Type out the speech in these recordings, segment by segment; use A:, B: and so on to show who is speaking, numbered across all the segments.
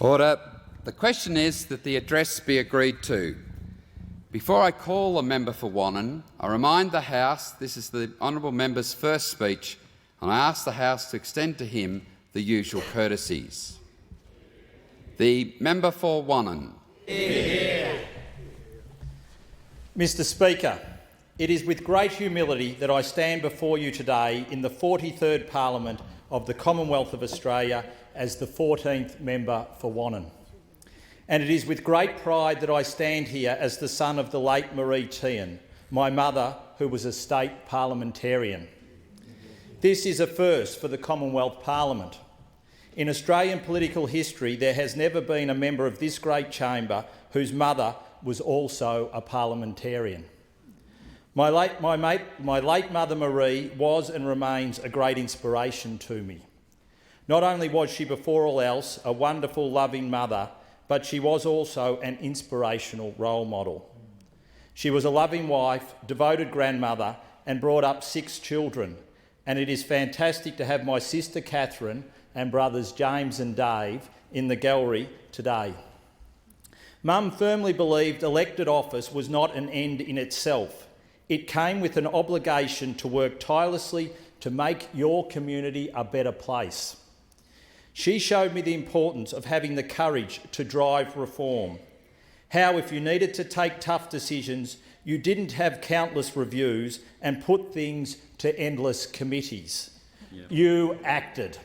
A: Order. The question is that the address be agreed to. Before I call a member for Wannon, I remind the House this is the honourable member's first speech, and I ask the House to extend to him the usual courtesies. The member for Wannon.
B: Mr Speaker, it is with great humility that I stand before you today in the 43rd Parliament of the Commonwealth of Australia as the 14th member for Wannon. And it is with great pride that I stand here as the son of the late Marie Tehan, my mother, who was a state parliamentarian. This is a first for the Commonwealth Parliament. In Australian political history, there has never been a member of this great chamber whose mother was also a parliamentarian. My late mother Marie was and remains a great inspiration to me. Not only was she before all else a wonderful, loving mother, but she was also an inspirational role model. She was a loving wife, devoted grandmother, and brought up 6 children, and it is fantastic to have my sister Catherine and brothers James and Dave in the gallery today. Mum firmly believed elected office was not an end in itself. It came with an obligation to work tirelessly to make your community a better place. She showed me the importance of having the courage to drive reform. How, if you needed to take tough decisions, you didn't have countless reviews and put things to endless committees. Yep. You acted.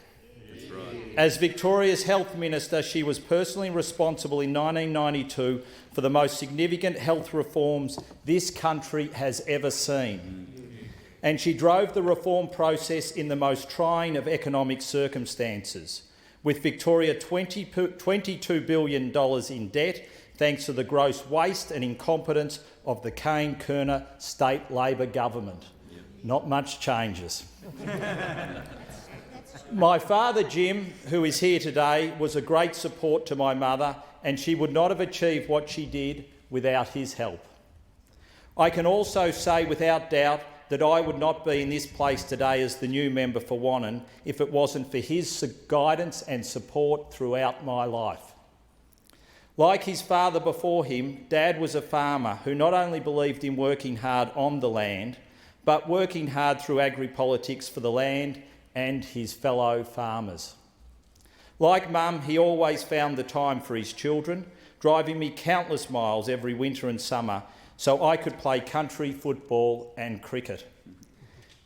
B: That's right. As Victoria's Health Minister, she was personally responsible in 1992 for the most significant health reforms this country has ever seen. And she drove the reform process in the most trying of economic circumstances, with Victoria $22 billion in debt, thanks to the gross waste and incompetence of the Kane-Kerner state Labor government. Yep. Not much changes. My father, Jim, who is here today, was a great support to my mother, and she would not have achieved what she did without his help. I can also say without doubt that I would not be in this place today as the new member for Wannon if it wasn't for his guidance and support throughout my life. Like his father before him, Dad was a farmer who not only believed in working hard on the land, but working hard through agri-politics for the land and his fellow farmers. Like Mum, he always found the time for his children, driving me countless miles every winter and summer so I could play country football and cricket.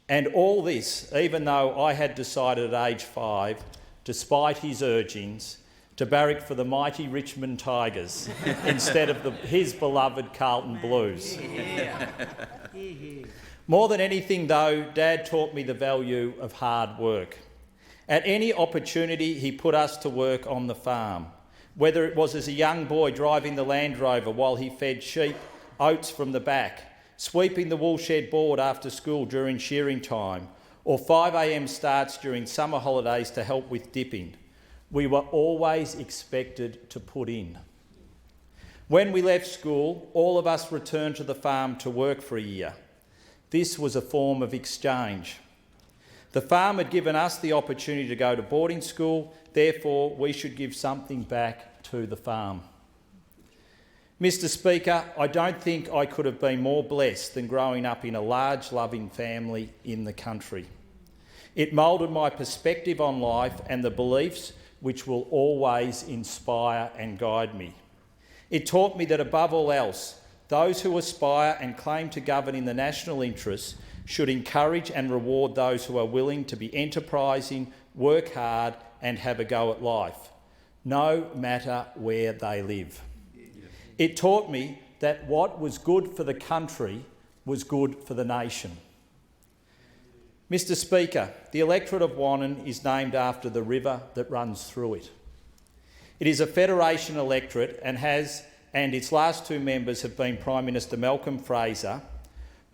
B: And all this, even though I had decided at age 5, despite his urgings, to barrack for the mighty Richmond Tigers instead of his beloved Carlton Blues. More than anything though, Dad taught me the value of hard work. At any opportunity, he put us to work on the farm, whether it was as a young boy driving the Land Rover while he fed sheep oats from the back, sweeping the woolshed board after school during shearing time, or 5 a.m. starts during summer holidays to help with dipping. We were always expected to put in. When we left school, all of us returned to the farm to work for a year. This was a form of exchange. The farm had given us the opportunity to go to boarding school, therefore we should give something back to the farm. Mr Speaker, I don't think I could have been more blessed than growing up in a large, loving family in the country. It moulded my perspective on life and the beliefs which will always inspire and guide me. It taught me that above all else, those who aspire and claim to govern in the national interest should encourage and reward those who are willing to be enterprising, work hard and have a go at life, no matter where they live. It taught me that what was good for the country was good for the nation. Mr Speaker, the electorate of Wannon is named after the river that runs through it. It is a federation electorate and its last 2 members have been Prime Minister Malcolm Fraser,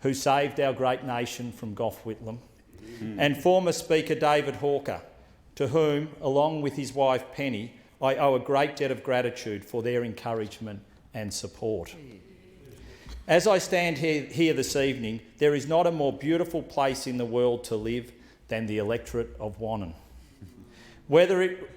B: who saved our great nation from Gough Whitlam, and former Speaker David Hawker, to whom, along with his wife Penny, I owe a great debt of gratitude for their encouragement and support. As I stand here this evening, there is not a more beautiful place in the world to live than the electorate of Wannon. Whether it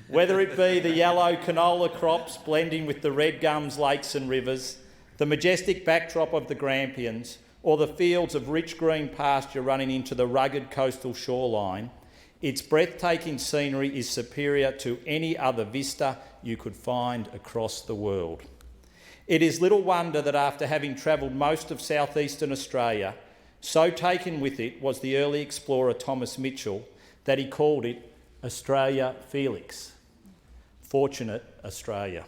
B: Whether it be the yellow canola crops blending with the red gums lakes and rivers, the majestic backdrop of the Grampians, or the fields of rich green pasture running into the rugged coastal shoreline, its breathtaking scenery is superior to any other vista you could find across the world. It is little wonder that after having travelled most of southeastern Australia, so taken with it was the early explorer Thomas Mitchell that he called it Australia Felix, fortunate Australia.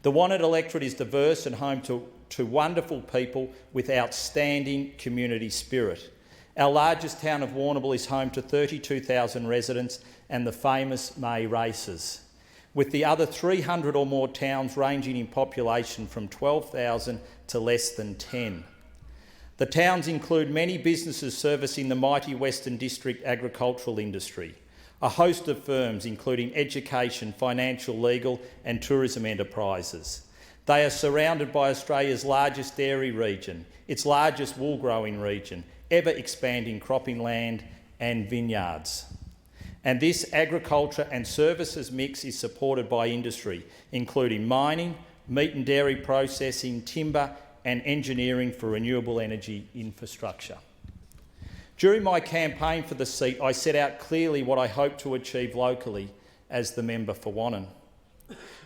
B: The Wannon electorate is diverse and home to wonderful people with outstanding community spirit. Our largest town of Warrnambool is home to 32,000 residents and the famous May races, with the other 300 or more towns ranging in population from 12,000 to less than 10. The towns include many businesses servicing the mighty Western District agricultural industry, a host of firms including education, financial, legal and tourism enterprises. They are surrounded by Australia's largest dairy region, its largest wool growing region, ever expanding cropping land and vineyards. And this agriculture and services mix is supported by industry, including mining, meat and dairy processing, timber and engineering for renewable energy infrastructure. During my campaign for the seat, I set out clearly what I hope to achieve locally as the member for Wannon.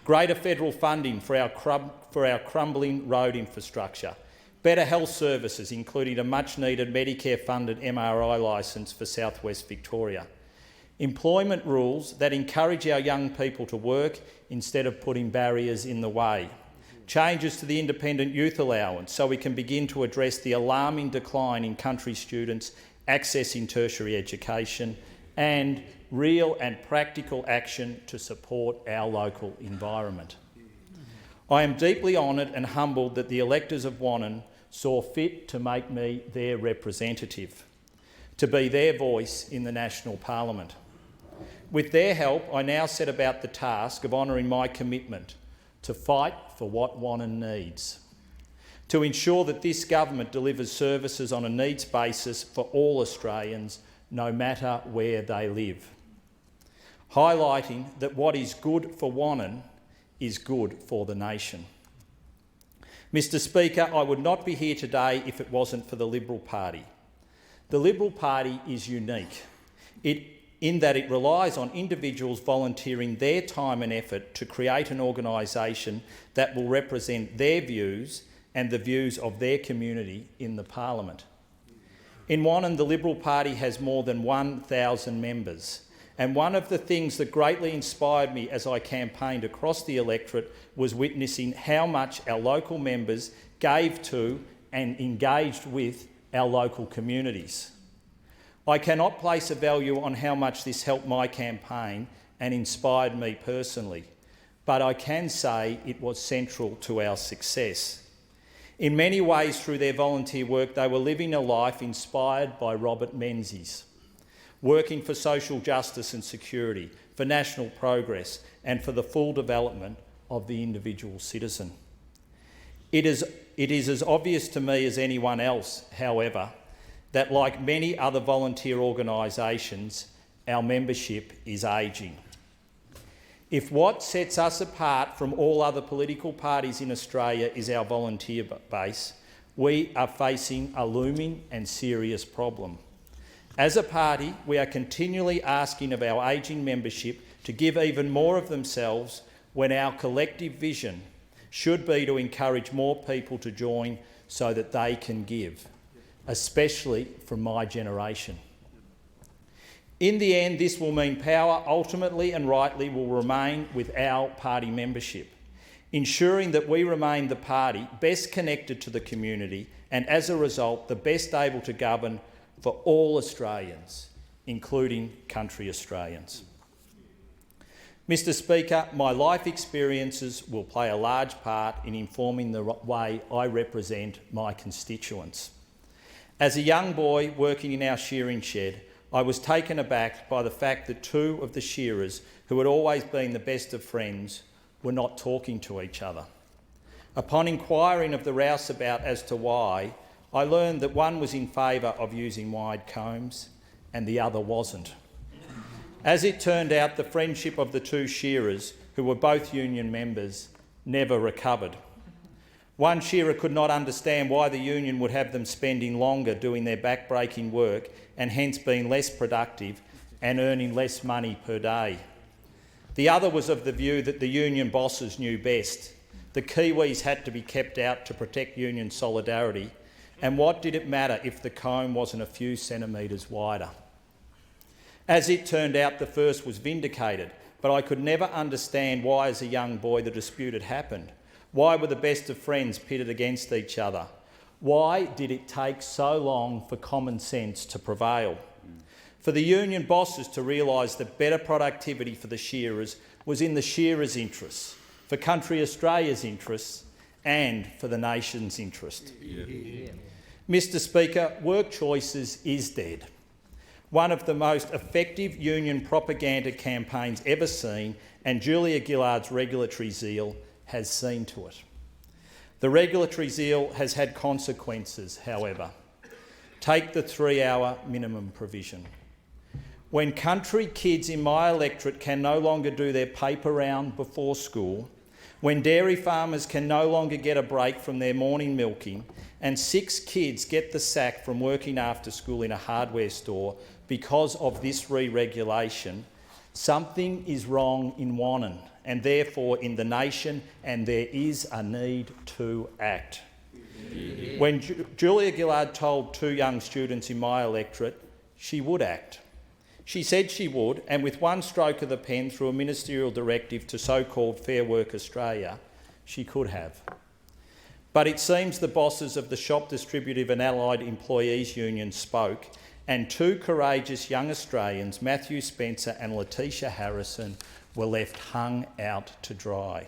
B: Greater federal funding for our crumbling road infrastructure, better health services, including a much-needed Medicare-funded MRI licence for South West Victoria, employment rules that encourage our young people to work instead of putting barriers in the way, changes to the independent youth allowance so we can begin to address the alarming decline in country students accessing tertiary education, and real and practical action to support our local environment. I am deeply honoured and humbled that the electors of Wannon saw fit to make me their representative, to be their voice in the National Parliament. With their help, I now set about the task of honouring my commitment to fight for what Wannon needs, to ensure that this government delivers services on a needs basis for all Australians, no matter where they live, highlighting that what is good for Wannon is good for the nation. Mr Speaker, I would not be here today if it wasn't for the Liberal Party. The Liberal Party is unique in that it relies on individuals volunteering their time and effort to create an organisation that will represent their views and the views of their community in the Parliament. In Wannon, the Liberal Party has more than 1,000 members, and one of the things that greatly inspired me as I campaigned across the electorate was witnessing how much our local members gave to and engaged with our local communities. I cannot place a value on how much this helped my campaign and inspired me personally, but I can say it was central to our success. In many ways, through their volunteer work, they were living a life inspired by Robert Menzies, working for social justice and security, for national progress and for the full development of the individual citizen. It is as obvious to me as anyone else, however, that like many other volunteer organisations, our membership is ageing. If what sets us apart from all other political parties in Australia is our volunteer base, we are facing a looming and serious problem. As a party, we are continually asking of our ageing membership to give even more of themselves when our collective vision should be to encourage more people to join so that they can give, especially from my generation. In the end, this will mean power ultimately and rightly will remain with our party membership, ensuring that we remain the party best connected to the community and, as a result, the best able to govern for all Australians, including country Australians. Mr Speaker, my life experiences will play a large part in informing the way I represent my constituents. As a young boy working in our shearing shed, I was taken aback by the fact that two of the shearers, who had always been the best of friends, were not talking to each other. Upon inquiring of the rouseabout as to why, I learned that one was in favour of using wide combs and the other wasn't. As it turned out, the friendship of the two shearers, who were both union members, never recovered. One shearer could not understand why the union would have them spending longer doing their back-breaking work and hence being less productive and earning less money per day. The other was of the view that the union bosses knew best. The Kiwis had to be kept out to protect union solidarity, and what did it matter if the comb wasn't a few centimetres wider? As it turned out, the first was vindicated, but I could never understand why as a young boy the dispute had happened. Why were the best of friends pitted against each other? Why did it take so long for common sense to prevail? For the union bosses to realise that better productivity for the shearers was in the shearers' interests, for country Australia's interests and for the nation's interest. Yeah. Mr Speaker, work choices is dead. One of the most effective union propaganda campaigns ever seen, and Julia Gillard's regulatory zeal has seen to it. The regulatory zeal has had consequences, however. Take the 3-hour minimum provision. When country kids in my electorate can no longer do their paper round before school, when dairy farmers can no longer get a break from their morning milking, and 6 kids get the sack from working after school in a hardware store because of this re-regulation, something is wrong in Wannon and therefore in the nation, and there is a need to act. Yeah. When Julia Gillard told 2 young students in my electorate she would act. She said she would, and with one stroke of the pen through a ministerial directive to so-called Fair Work Australia, she could have. But it seems the bosses of the Shop Distributive and Allied Employees Union spoke, and 2 courageous young Australians, Matthew Spencer and Letitia Harrison, were left hung out to dry.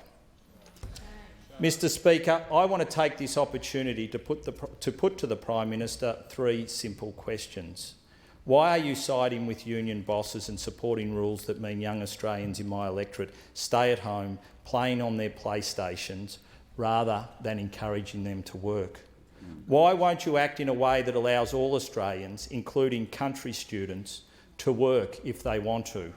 B: Mr Speaker, I want to take this opportunity to put to the Prime Minister 3 simple questions. Why are you siding with union bosses and supporting rules that mean young Australians in my electorate stay at home playing on their PlayStations rather than encouraging them to work? Why won't you act in a way that allows all Australians, including country students, to work if they want to?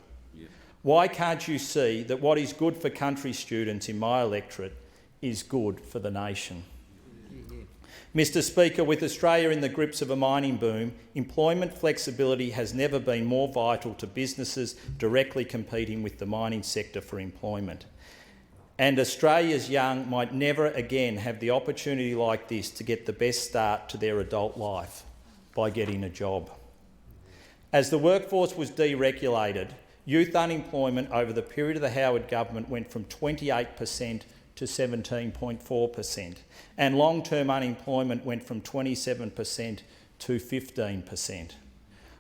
B: Why can't you see that what is good for country students in my electorate is good for the nation? Mr Speaker, with Australia in the grips of a mining boom, employment flexibility has never been more vital to businesses directly competing with the mining sector for employment. And Australia's young might never again have the opportunity like this to get the best start to their adult life by getting a job. As the workforce was deregulated, youth unemployment over the period of the Howard government went from 28% to 17.4%, and long-term unemployment went from 27% to 15%.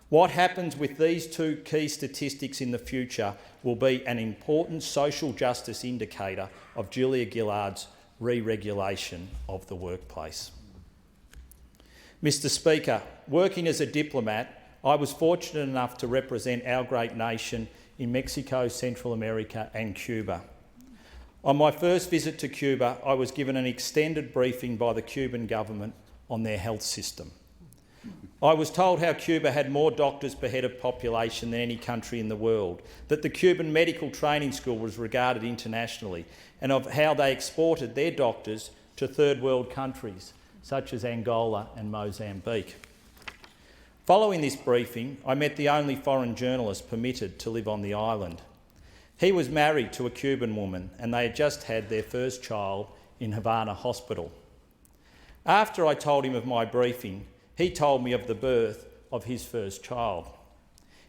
B: What happens with these 2 key statistics in the future will be an important social justice indicator of Julia Gillard's re-regulation of the workplace. Mr Speaker, working as a diplomat, I was fortunate enough to represent our great nation in Mexico, Central America and Cuba. On my first visit to Cuba, I was given an extended briefing by the Cuban government on their health system. I was told how Cuba had more doctors per head of population than any country in the world, that the Cuban medical training school was regarded internationally, and of how they exported their doctors to third world countries such as Angola and Mozambique. Following this briefing, I met the only foreign journalist permitted to live on the island. He was married to a Cuban woman and they had just had their first child in Havana Hospital. After I told him of my briefing, he told me of the birth of his first child.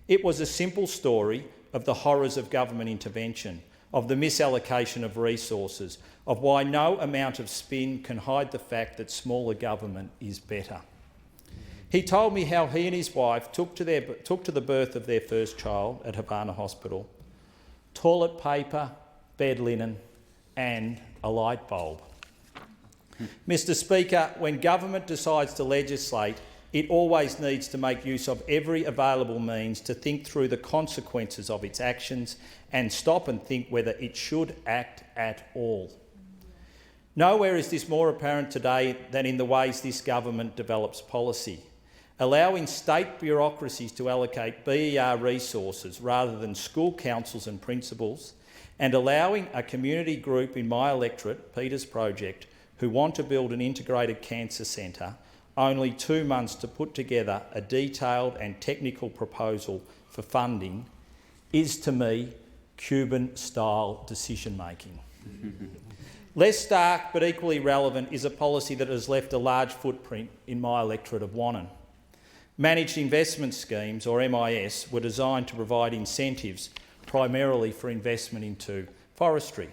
B: It was a simple story of the horrors of government intervention, of the misallocation of resources, of why no amount of spin can hide the fact that smaller government is better. He told me how he and his wife took to the birth of their first child at Havana Hospital toilet paper, bed linen and a light bulb. Mr Speaker, when government decides to legislate, it always needs to make use of every available means to think through the consequences of its actions and stop and think whether it should act at all. Nowhere is this more apparent today than in the ways this government develops policy. allowing state bureaucracies to allocate BER resources rather than school councils and principals, and allowing a community group in my electorate, Peter's Project, who want to build an integrated cancer centre, only 2 months to put together a detailed and technical proposal for funding, is to me Cuban-style decision-making. Less stark but equally relevant is a policy that has left a large footprint in my electorate of Wannon. Managed investment schemes, or MIS, were designed to provide incentives primarily for investment into forestry.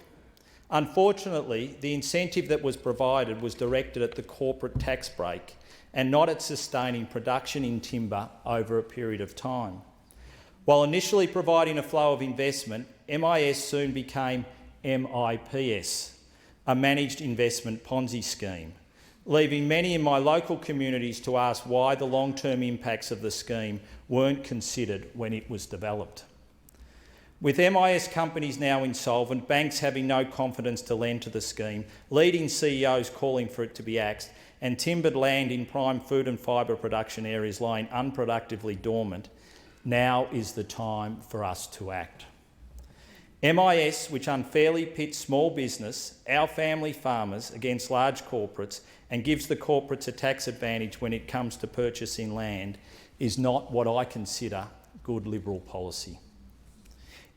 B: Unfortunately, the incentive that was provided was directed at the corporate tax break and not at sustaining production in timber over a period of time. While initially providing a flow of investment, MIS soon became MIPS, a managed investment Ponzi scheme, leaving many in my local communities to ask why the long-term impacts of the scheme weren't considered when it was developed. With MIS companies now insolvent, banks having no confidence to lend to the scheme, leading CEOs calling for it to be axed, and timbered land in prime food and fibre production areas lying unproductively dormant, now is the time for us to act. MIS, which unfairly pits small business, our family farmers, against large corporates and gives the corporates a tax advantage when it comes to purchasing land, is not what I consider good Liberal policy.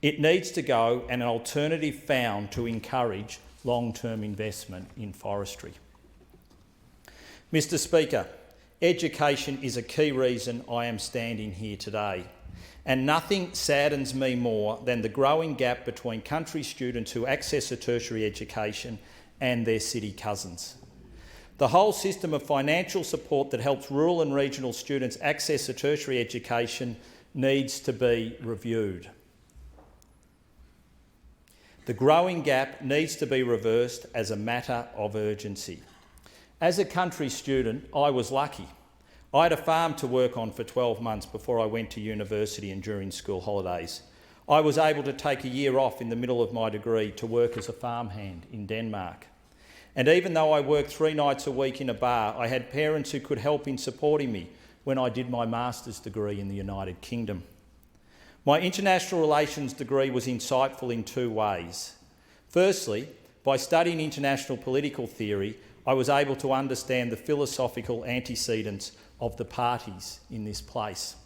B: It needs to go and an alternative found to encourage long-term investment in forestry. Mr Speaker, education is a key reason I am standing here today, and nothing saddens me more than the growing gap between country students who access a tertiary education and their city cousins. The whole system of financial support that helps rural and regional students access a tertiary education needs to be reviewed. The growing gap needs to be reversed as a matter of urgency. As a country student, I was lucky. I had a farm to work on for 12 months before I went to university and during school holidays. I was able to take a year off in the middle of my degree to work as a farmhand in Denmark. And even though I worked 3 nights a week in a bar, I had parents who could help in supporting me when I did my master's degree in the United Kingdom. My international relations degree was insightful in 2 ways. Firstly, by studying international political theory, I was able to understand the philosophical antecedents of the parties in this place.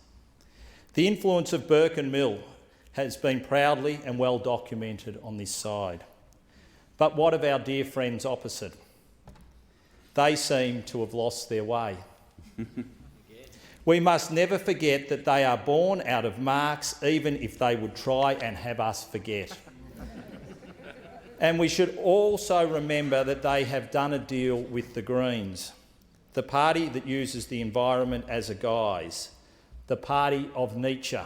B: The influence of Burke and Mill has been proudly and well documented on this side. But what of our dear friends opposite? They seem to have lost their way. We must never forget that they are born out of Marx, even if they would try and have us forget. And we should also remember that they have done a deal with the Greens, the party that uses the environment as a guise, the party of Nietzsche,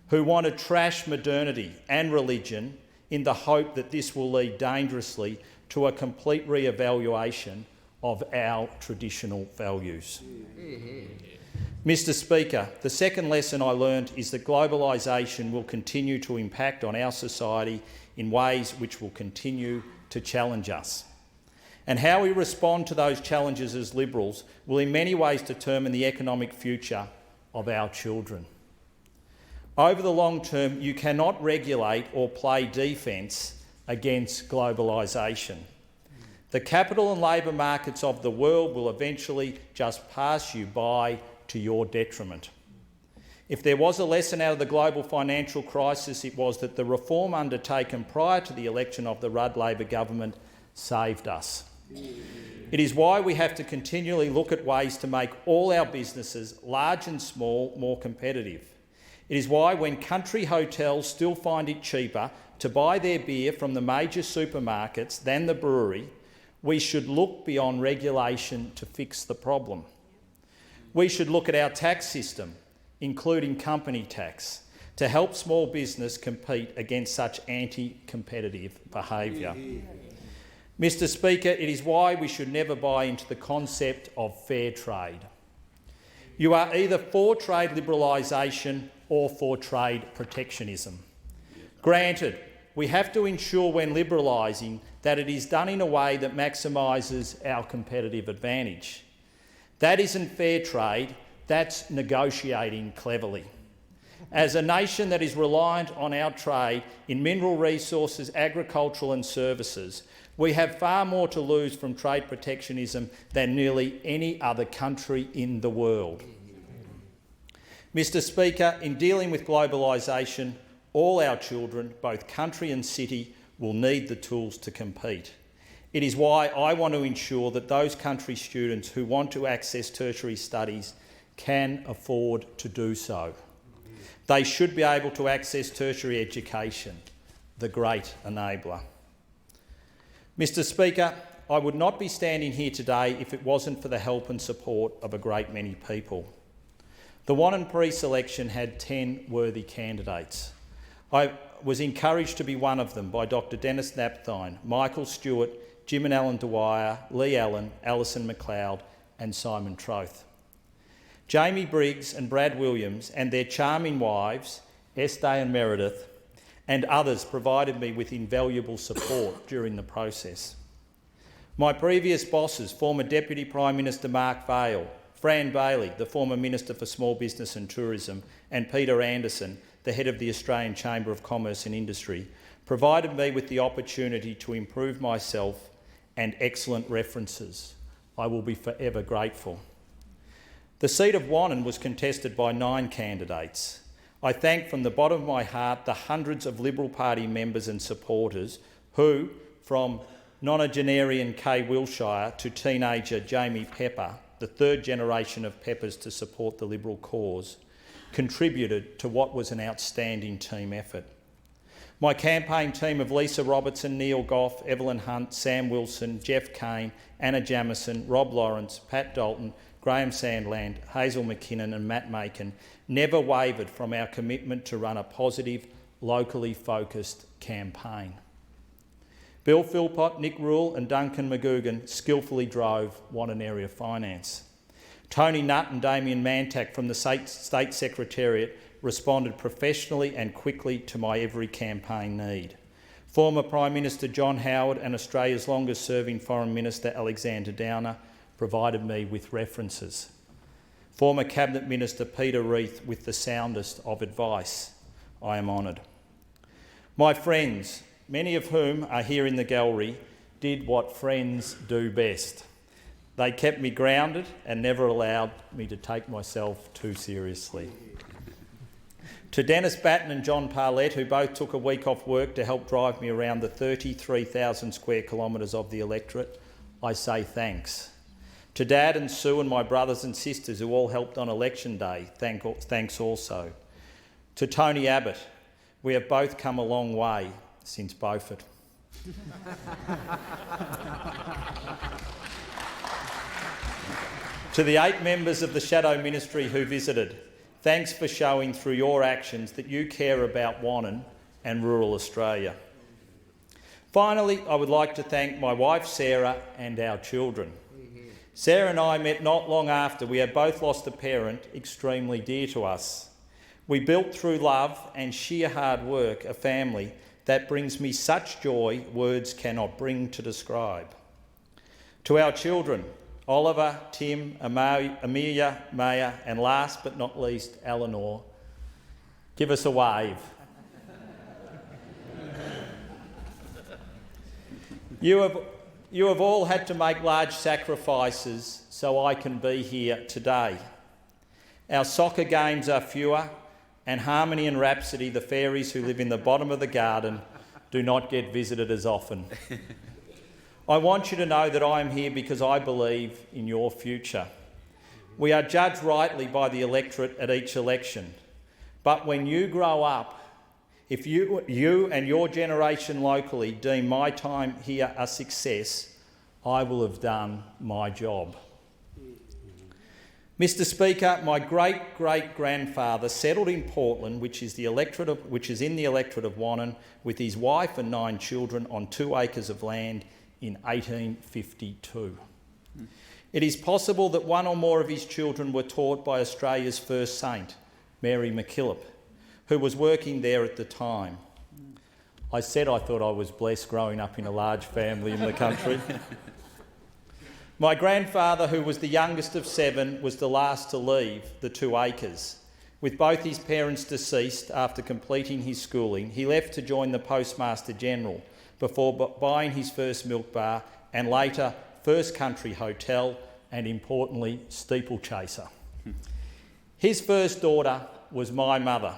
B: who want to trash modernity and religion in the hope that this will lead dangerously to a complete re-evaluation of our traditional values. Mr Speaker, the second lesson I learned is that globalisation will continue to impact on our society in ways which will continue to challenge us. And how we respond to those challenges as Liberals will in many ways determine the economic future of our children. Over the long term, you cannot regulate or play defence against globalisation. The capital and labour markets of the world will eventually just pass you by to your detriment. If there was a lesson out of the global financial crisis, it was that the reform undertaken prior to the election of the Rudd Labor government saved us. It is why we have to continually look at ways to make all our businesses, large and small, more competitive. It is why when country hotels still find it cheaper to buy their beer from the major supermarkets than the brewery, we should look beyond regulation to fix the problem. We should look at our tax system, including company tax, to help small business compete against such anti-competitive behaviour. Mr Speaker, it is why we should never buy into the concept of fair trade. You are either for trade liberalisation or for trade protectionism. Granted, we have to ensure when liberalising that it is done in a way that maximises our competitive advantage. That isn't fair trade, That's negotiating cleverly. As a nation that is reliant on our trade in mineral resources, agricultural and services, we have far more to lose from trade protectionism than nearly any other country in the world. Mr Speaker, in dealing with globalisation, all our children, both country and city, will need the tools to compete. It is why I want to ensure that those country students who want to access tertiary studies can afford to do so. They should be able to access tertiary education, the great enabler. Mr Speaker, I would not be standing here today if it wasn't for the help and support of a great many people. The Wannon pre-selection had 10 worthy candidates. I was encouraged to be one of them by Dr Dennis Napthine, Michael Stewart, Jim and Alan Dwyer, Lee Allen, Alison McLeod and Simon Troth. Jamie Briggs and Brad Williams and their charming wives, Estee and Meredith, and others provided me with invaluable support during the process. My previous bosses, former Deputy Prime Minister Mark Vaile, Fran Bailey, the former Minister for Small Business and Tourism, and Peter Anderson, the head of the Australian Chamber of Commerce and Industry, provided me with the opportunity to improve myself and excellent references. I will be forever grateful. The seat of Wannon was contested by 9 candidates. I thank from the bottom of my heart the hundreds of Liberal Party members and supporters who, from nonagenarian Kay Wilshire to teenager Jamie Pepper, the third generation of Peppers to support the Liberal cause, contributed to what was an outstanding team effort. My campaign team of Lisa Robertson, Neil Goff, Evelyn Hunt, Sam Wilson, Jeff Kane, Anna Jamison, Rob Lawrence, Pat Dalton, Graham Sandland, Hazel McKinnon and Matt Macon never wavered from our commitment to run a positive, locally focused campaign. Bill Philpott, Nick Rule and Duncan McGugan skillfully drove Wannon Area Finance. Tony Nutt and Damien Mantak from the State Secretariat responded professionally and quickly to my every campaign need. Former Prime Minister John Howard and Australia's longest-serving Foreign Minister Alexander Downer provided me with references. Former Cabinet Minister Peter Reith with the soundest of advice. I am honoured. My friends, many of whom are here in the gallery, did what friends do best. They kept me grounded and never allowed me to take myself too seriously. To Dennis Batten and John Parlett, who both took a week off work to help drive me around the 33,000 square kilometres of the electorate, I say thanks. To Dad and Sue and my brothers and sisters who all helped on election day, thanks also. To Tony Abbott, we have both come a long way since Beaufort. To the 8 members of the Shadow Ministry who visited, thanks for showing through your actions that you care about Wannon and rural Australia. Finally, I would like to thank my wife Sarah and our children. Sarah and I met not long after we had both lost a parent extremely dear to us. We built through love and sheer hard work a family that brings me such joy words cannot bring to describe. To our children, Oliver, Tim, Amelia, Maya, and last but not least, Eleanor, give us a wave. You have all had to make large sacrifices so I can be here today. Our soccer games are fewer, and Harmony and Rhapsody, the fairies who live in the bottom of the garden, do not get visited as often. I want you to know that I am here because I believe in your future. We are judged rightly by the electorate at each election, but when you grow up, if you and your generation locally deem my time here a success, I will have done my job. Mr Speaker, my great-great-grandfather settled in Portland, which is in the electorate of Wannon, with his wife and 9 children on 2 acres of land in 1852. It is possible that one or more of his children were taught by Australia's first saint, Mary MacKillop, who was working there at the time. I said I thought I was blessed growing up in a large family in the country. My grandfather, who was the youngest of 7, was the last to leave the 2 acres. With both his parents deceased after completing his schooling, he left to join the Postmaster General before buying his first milk bar and later first country hotel and, importantly, steeplechaser. His first daughter was my mother.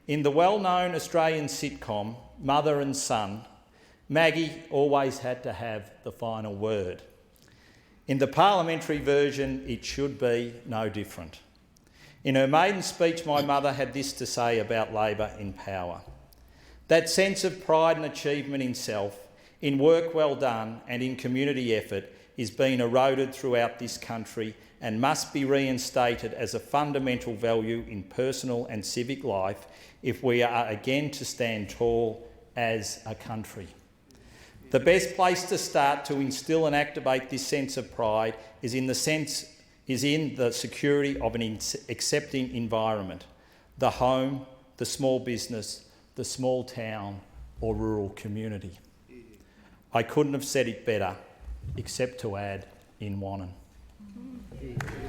B: In the well-known Australian sitcom Mother and Son, Maggie always had to have the final word. In the parliamentary version, it should be no different. In her maiden speech, my mother had this to say about Labor in power. That sense of pride and achievement in self, in work well done and in community effort is being eroded throughout this country and must be reinstated as a fundamental value in personal and civic life if we are again to stand tall as a country. The best place to start to instil and activate this sense of pride is in the security of an accepting environment, the home, the small business, the small town or rural community. I couldn't have said it better, except to add in Wannon. Thank you.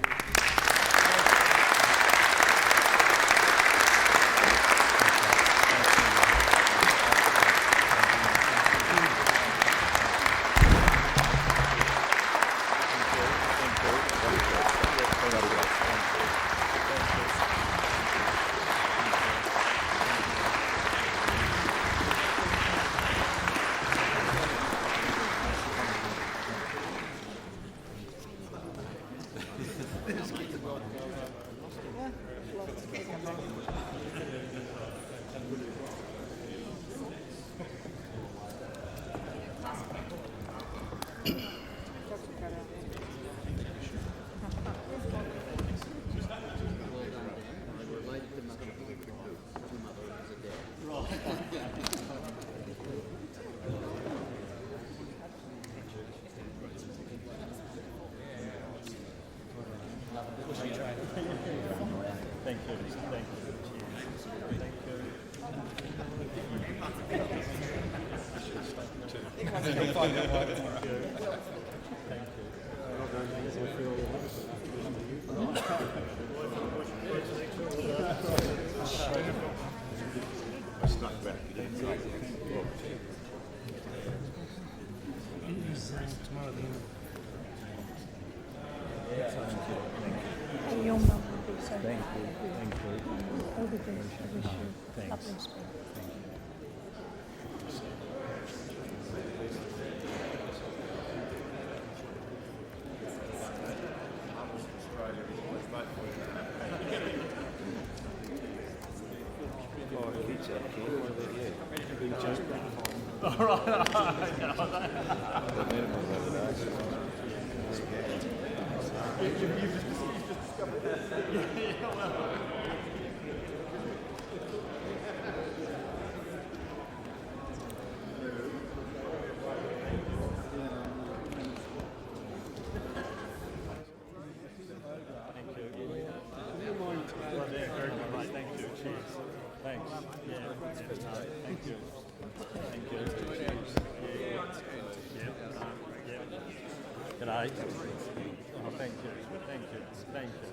B: Thank
C: All the best. I wish you lovely spring.
B: G'day. Oh, thank you. Thank you. Thank you.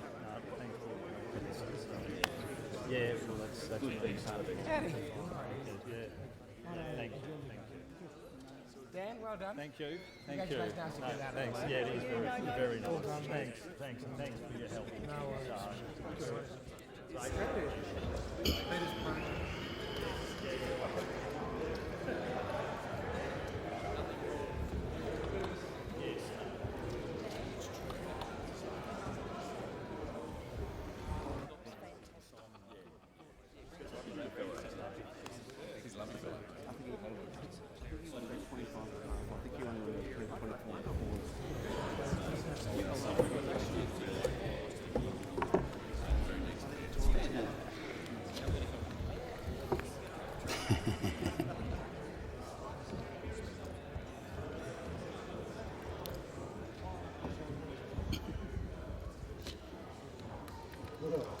B: Thank you. Yeah, well, that's really part of it. Yeah. Thank you. Thank you.
D: Dan, well done.
B: Thank you. Thank you.
D: Congratulations to get that
B: Thanks.
D: away.
B: Yeah, it is very nice. Thanks. Thanks. And thanks for your help. No worries.